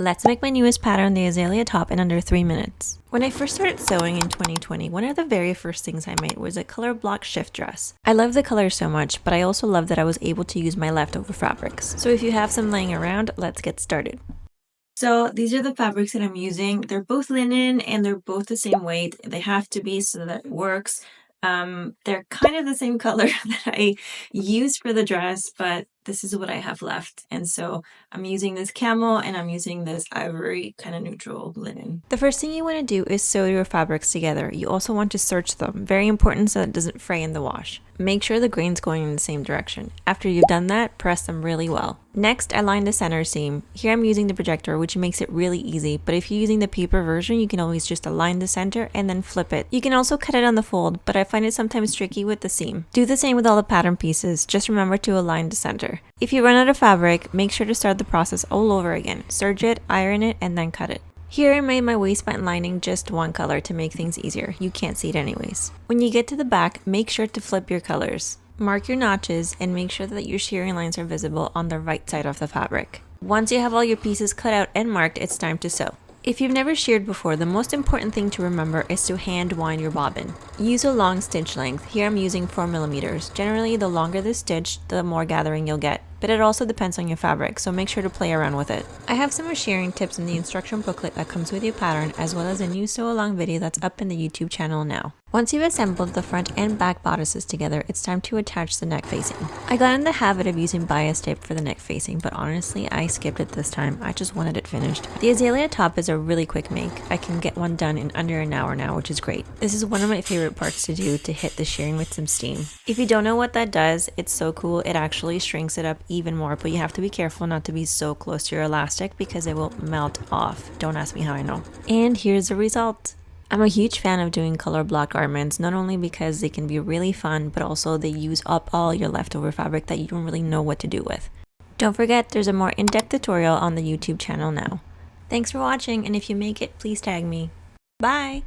Let's make my newest pattern, the azalea top, in under 3 minutes. When I first started sewing in 2020, one of the very first things I made was a color block shift dress. I love the color so much, but I also love that I was able to use my leftover fabrics. So if you have some laying around, let's get started. So these are the fabrics that I'm using. They're both linen and they're both the same weight. They have to be so that it works. They're kind of the same color that I used for the dress, but this is what I have left. And so I'm using this camel and I'm using this ivory kind of neutral linen. The first thing you want to do is sew your fabrics together. You also want to serge them. Very important so that it doesn't fray in the wash. Make sure the grain's going in the same direction. After you've done that, press them really well. Next, I line the center seam. Here I'm using the projector, which makes it really easy, but if you're using the paper version, you can always just align the center and then flip it. You can also cut it on the fold, but I find it sometimes tricky with the seam. Do the same with all the pattern pieces. Just remember to align the center. If you run out of fabric, make sure to start the process all over again. Serge it, iron it, and then cut it. Here I made my waistband lining just one color to make things easier. You can't see it anyways. When you get to the back, make sure to flip your colors. Mark your notches and make sure that your shearing lines are visible on the right side of the fabric. Once you have all your pieces cut out and marked, it's time to sew. If you've never sheared before, the most important thing to remember is to hand wind your bobbin. Use a long stitch length. Here I'm using 4 millimeters. Generally, the longer the stitch, the more gathering you'll get, but it also depends on your fabric, so make sure to play around with it. I have some more shearing tips in the instruction booklet that comes with your pattern, as well as a new sew along video that's up in the YouTube channel now. Once you've assembled the front and back bodices together, it's time to attach the neck facing. I got in the habit of using bias tape for the neck facing, but honestly, I skipped it this time. I just wanted it finished. The azalea top is a really quick make. I can get one done in under an hour now, which is great. This is one of my favorite parts to do, to hit the shearing with some steam. If you don't know what that does, it's so cool. It actually shrinks it up even more, but you have to be careful not to be so close to your elastic because it will melt off. Don't ask me how I know. And here's the result. I'm a huge fan of doing color block garments, not only because they can be really fun, but also they use up all your leftover fabric that you don't really know what to do with. Don't forget, there's a more in-depth tutorial on the YouTube channel now. Thanks for watching, and if you make it, please tag me. Bye!